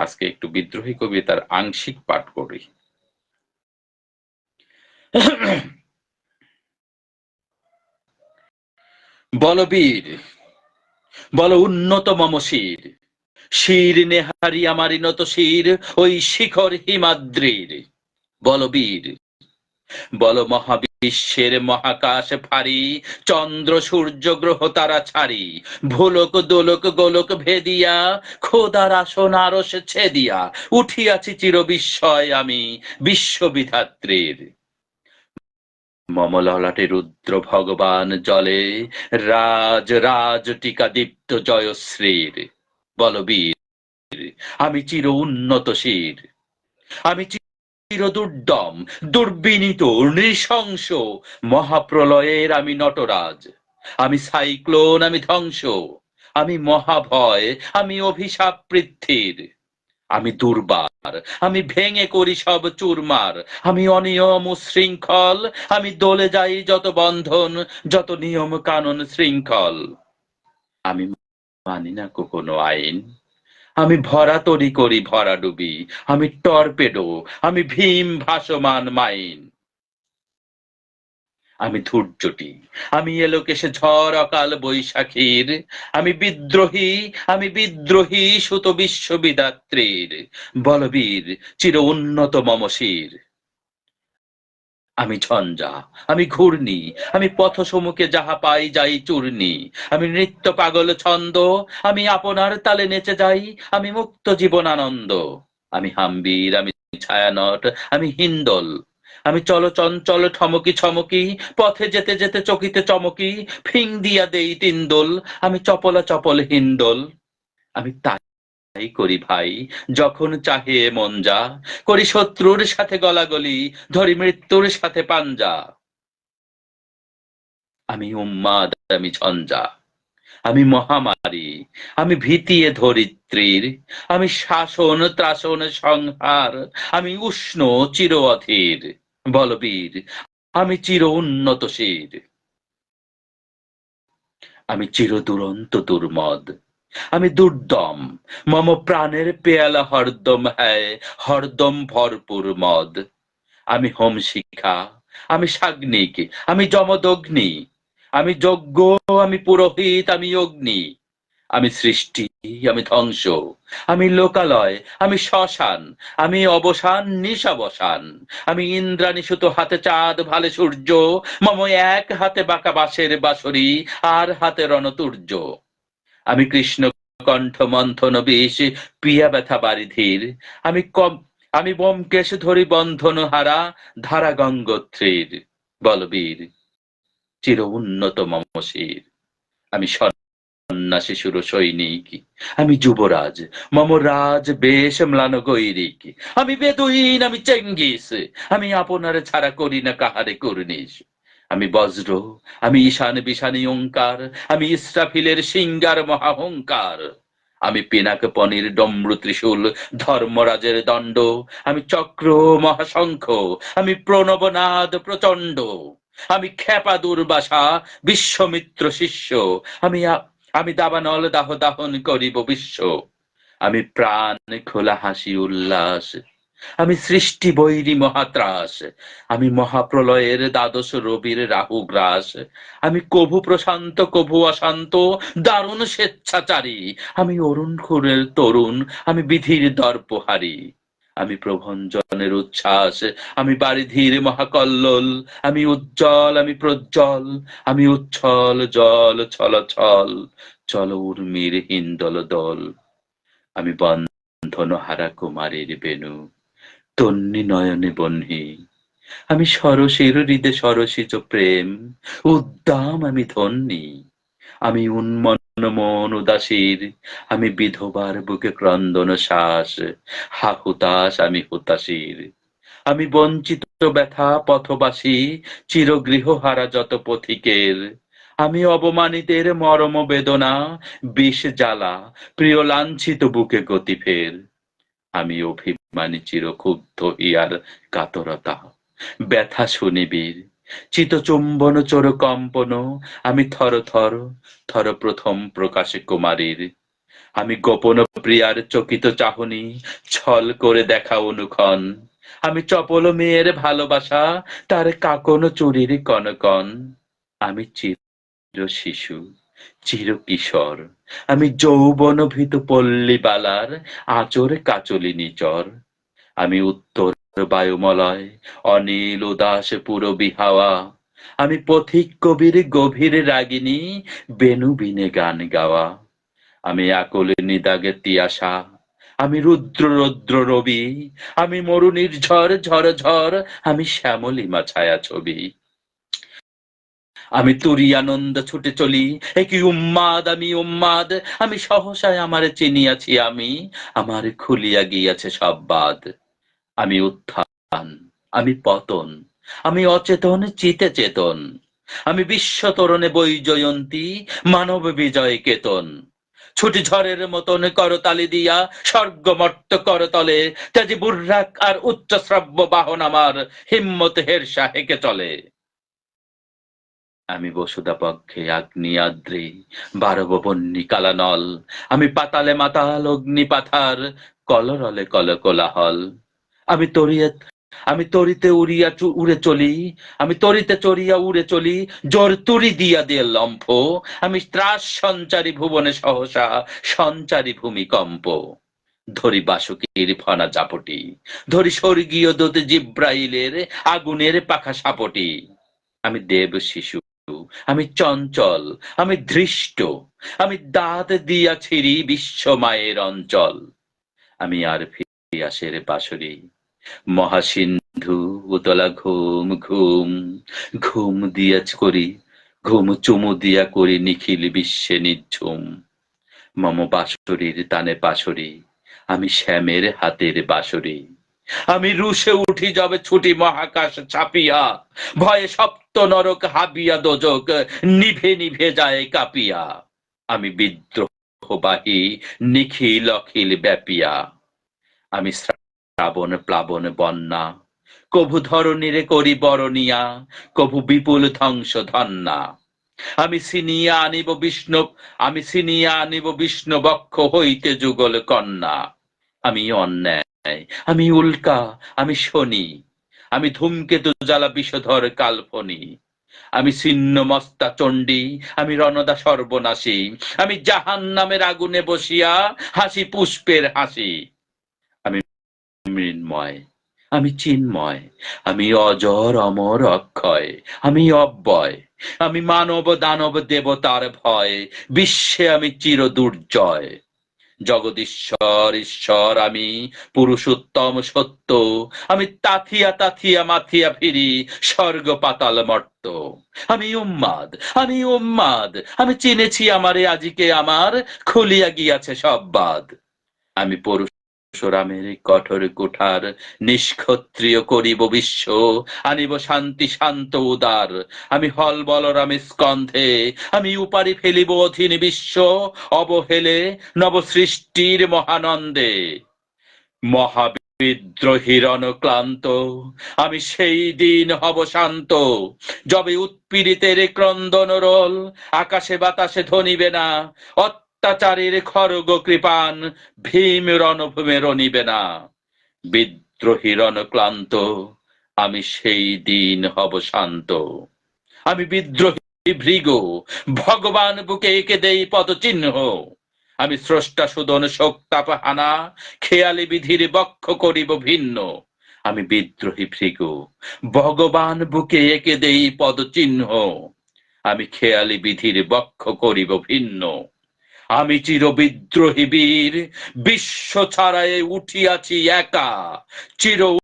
আজকে একটু বিদ্রোহী কবিতার আংশিক পাঠ করি। বল বীর, বল উন্নত মম শির, শির নেহারি আমারি নত শির ওই শিখর হিমাদ্রির। বল বীর, বল মহাবিশ্বের মহাকাশ ফারি, চন্দ্র সূর্য গ্রহ তারা ছাড়ি, ভোলক দোলক গোলক ভেদিয়া, খোদার আসন আরশ ছেদিয়া, উঠিয়াছি চির বিস্ময় আমি বিশ্ববিধাত্রীর। মম ললাটে রুদ্র ভগবান জলে, রাজ রাজ টিকা দীপ্ত জয়শ্রীর। বল বীর, আমি চির উন্নত শির, আমি চির দুর্দম দুর্বিনীত নৃশংস, মহাপ্রলয়ের আমি নটরাজ, আমি সাইক্লোন আমি ধ্বংস, আমি মহাভয় আমি অভিশাপ পৃথ্বীর। আমি দুর্বার, আমি ভেঙে করি সব চুরমার, আমি অনিয়ম শৃঙ্খল, আমি দলে যাই যত বন্ধন, যত নিয়ম কানুন শৃঙ্খল। আমি মানি না কোনো আইন, আমি ভরা তরি করি ভরা ডুবি, আমি টর্পেডো আমি ভীম ভাসমান মাইন। আমি ধূর্যটি, আমি এলোকেশে ঝড় অকাল বৈশাখীর, আমি বিদ্রোহী সুত বিশ্ববিদাত্রীর। বলবীর, চির উন্নত মম শির। আমি ঝঞ্ঝা, আমি ঘূর্ণি, আমি পথ সম্মুখে যাহা পাই যাই চূর্ণি, আমি নৃত্য পাগল ছন্দ, আমি আপনার তালে নেচে যাই, আমি মুক্ত জীবন আনন্দ। আমি হাম্বির, আমি ছায়ানট, আমি হিন্দল, আমি চল চঞ্চল ঠমকি ছমকি, পথে যেতে যেতে চকিতে চমকি, ফিং দিয়া দেই তিনদোল, আমি চপলা চপল হিন্দোল। আমি তাই করি ভাই যখন চাহে মন যা, করি শত্রুর সাথে গলাগলি, ধরি মৃত্যুর সাথে পাঞ্জা। আমি উন্মাদ, আমি ঝঞ্ঝা, আমি মহামারী, আমি ভীতিয়ে ধরিত্রীর, আমি শাসন ত্রাসন সংহার, আমি উষ্ণ চির অধীর। বলবীর, আমি চির উন্নত শির, আমি চির দুরন্ত দুর্মদ, আমি দুর্দম, মম প্রাণের পেয়ালা হরদম হ্যায়, হরদম ভরপুর মদ। আমি হোম শিখা, আমি সাগ্নিক, আমি যমদগ্নি, আমি যজ্ঞ, আমি পুরোহিত, আমি অগ্নি। আমি সৃষ্টি, আমি ধ্বংস, আমি লোকালয়, আমি শ্মশান, আমি অবসান নিশাবসান। আমি ইন্দ্রাণী সুত হাতে চাঁদ ভালে সূর্য, মম এক হাতে বাঁকা বাঁশের বাঁশরি, আর হাতে রণতুর্য। আমি কৃষ্ণ কণ্ঠ মন্থন বিষ, প্রিয়া ব্যথা বারিধির, আমি আমি ব্যোমকেশ ধরি বন্ধন হারা, ধারা গঙ্গোত্রীর। বলবীর, চির উন্নত মম শির। আমি সন্ন্যাসী সুর সৈনিক, আমি যুবরাজ, মম রাজ বেশ ম্লান গৈরিক। আমি বেদুইন, আমি চেঙ্গিস, আমি আপনার ছাড়া করি না কাহারে কুর্নিশ। আমি বজ্র, আমি ঈশান বিশানী ওঙ্কার, আমি ইসরাফিলের সিঙ্গার মহাহংকার। আমি পিনাক পনির ডম্রু ত্রিশূল ধর্মরাজের দণ্ড, আমি চক্র মহাশঙ্খ, আমি প্রণবনাদ প্রচণ্ড। আমি খেপা দুর্বাসা বিশ্বমিত্র শিষ্য, আমি আমি দাবানল দাহ দাহন করিব বিশ্ব। আমি প্রাণ খোলা হাসি উল্লাস, আমি সৃষ্টি বৈরী মহাত্রাস, আমি মহাপ্রলয়ের দ্বাদশ রবির রাহু গ্রাস। আমি কভু প্রশান্ত কভু অশান্ত দারুণ স্বেচ্ছাচারী, আমি অরুণ খুরের তরুণ, আমি বিধির দর্পহারী। আমি প্রভঞ্জনের উচ্ছ্বাস, আমি বারিধির মহাকল্লোল, আমি উজ্জ্বল আমি প্রজ্জ্বল, আমি উচ্ছল জল ছল ছল, চল উর্মির হিন্দল দল। আমি বন্ধন হারা কুমারীর বেণু, তন্নি নয়নে বহ্নি, আমি সরসের হৃদে সরসিজ প্রেম, উদ্দাম আমি ধন্যী। আমি উন্মন্ন মন উদাসীর, আমি বিধবার বুকে ক্রন্দন শ্বাস, হা হুতাশ আমি হুতাশীর। আমি বঞ্চিত ব্যথা পথবাসী, চির গৃহহারা যত পথিকের। আমি অবমানিতের মরম বেদনা, বিষ জ্বালা প্রিয় লাঞ্ছিত বুকে গতি ফের। আমি অভিমানী চির ক্ষুব্ধ ইহার কাতরতা, ব্যথা শুনিবির চিতচুম্বন চোর কম্পন। আমি থর থর থর প্রথম প্রকাশে কুমারীর, আমি গোপন প্রিয়ার চকিত চাহনি ছল করে দেখা অনুক্ষণ। আমি চপল মেয়ের ভালোবাসা তার কাকন চুরির কনকন। আমি চির শিশু, চির কিশোর, আমি যৌবন ভীত পল্লী বালার আচর কাচলি নিচর। আমি উত্তর বায়ুমলয় অনীল উদাস পুরবী হাওয়া। আমি পথিক কবির গভীর রাগিনী বেনু বিনে গান গাওয়া। আমি আকুল নিদাগে তিয়াসা, আমি রুদ্র রৌদ্র রবি, আমি মরুনির ঝড় ঝড় ঝড়, আমি শ্যামলিমা ছায়া ছবি। আমি তুরি আনন্দ ছুটে চলি, একই উন্মাদ আমি উন্মাদ। আমি সহসায় আমারে চিনিয়াছি আমি, আমার খুলিয়া গিয়াছে সব বাদ। আমি উত্থান, আমি পতন, আমি অচেতন চিতে চেতন। আমি বিশ্ব তরণে বৈজয়ন্তী, মানব বিজয় কেতন। ছুটি ঝড়ের মতন করতালি দিয়া স্বর্গমর্ত করতলে, তেজি বুর্রাক আর উচ্চ শ্রাব্য বাহন আমার হিম্মত হেরসা হেকে চলে। আমি বসুদা পক্ষে আগ্নি আদ্রি বারবপন্নী কালানল। আমি পাতালে মাতাল অগ্নি পাথার কলরলে কল কোলাহল। আমি তরিয়ে আমি তরিতে উড়িয়া উড়ে চলি, আমি তরিতে চড়িয়া উড়ে চলি, জোর তুরি দিয়া দিয়ে লম্ফ। আমি ত্রাস সঞ্চারী ভুবনে সহসা সঞ্চারী ভূমিকম্প। ধরি বাসুকীর ফনা জাপটি, ধরি স্বর্গীয় দূত জিব্রাইলের আগুনের পাখা সাপটি। আমি দেব শিশু, আমি চঞ্চল, আমি ধৃষ্ট, আমি দাঁত দিয়া ছিড়ি বিশ্ব মায়ের অঞ্চল। আমি আর ফিরিয়াসের বাঁশরি মহাসিন্ধু উতলা ঘুম ঘুম। ঘুম দিয়া করি, ঘুম চুমু দিয়া করি নিখিল বিশ্বে নিঝুম। মম বাঁশরীর তানে পাশরি, আমি শ্যামের হাতের বাঁশরি। আমি রুশে উঠি যবে ছুটি মহাকাশ ছাপিয়া, ভয়ে সপ্ত নরক হাবিয়া দোজক নিভে নিভে যায় কাঁপিয়া। আমি বিদ্রোহবাহী নিখিল অখিল ব্যাপিয়া। আমি শ্রাবণ প্লাবন বন্যা, কভু ধরণীরে করি বরণিয়া, কভু বিপুল ধ্বংস ধন্যা। আমি ছিনিয়া আনিব বিষ্ণু, আমি ছিনিয়া আনিব বিষ্ণু বক্ষ হইতে যুগল কন্যা। আমি অন্যায়, আমি উল্কা, আমি শনি, আমি ধূমকেতু জ্বালা বিষধর কাল্পনি। আমি ছিন্ন মস্তা চণ্ডী, আমি রণদা সর্বনাশী, আমি জাহান নামের আগুনে বসিয়া হাসি পুষ্পের হাসি। আমি মৃন্ময়, আমি চিন্ময়, আমি অজর অমর অক্ষয়, আমি অব্যয়, আমি মানব দানব দেবতার ভয়, বিশ্বে আমি চির দুর্জয়। জগদীশ্বর ঈশ্বর আমি, পুরুষোত্তম সত্য, আমি তাথিয়া তাথিয়া মাথিয়া ফিরি স্বর্গ পাতাল মর্ত। আমি উন্মাদ, আমি উন্মাদ, আমি চিনেছি আমারে আজিকে আমার, খুলিয়া গিয়াছে সব বাদ। আমি পরশুরামের কঠোর কুঠার নিষ্ক্ষত্রিয় করিব বিশ্ব, আনিব শান্তি শান্ত উদার। আমি হল বলরামে স্কন্ধে, আমি উপারি ফেলিব অধীন বিশ্ব অবহেলে নব সৃষ্টির মহানন্দে। মহাবিদ্রোহীর অনক্লান্ত আমি সেই দিন হব শান্ত, যবে উৎপীড়িতের ক্রন্দন রোল আকাশে বাতাসে ধ্বনিবে না। অত্যাচারীর খড়গ কৃপান ভীম রণভূমে রণিবে না। বিদ্রোহীর অনক্লান্ত আমি সেই দিন হব শান্ত। আমি বিদ্রোহী ভৃগ, ভগবান বুকে এঁকে দেই পদচিহ্ন। আমি স্রষ্টা সুদন শোকতাপ হানা, খেয়ালি বিধির বক্ষ করিব ভিন্ন। আমি বিদ্রোহী ভৃগ, ভগবান বুকে এঁকে দেই পদচিহ্ন। আমি খেয়ালি বিধির বক্ষ করিব ভিন্ন। আমি চির বিদ্রোহী বীর, বিশ্ব ছাড়ায় উঠিয়াছি একা, চির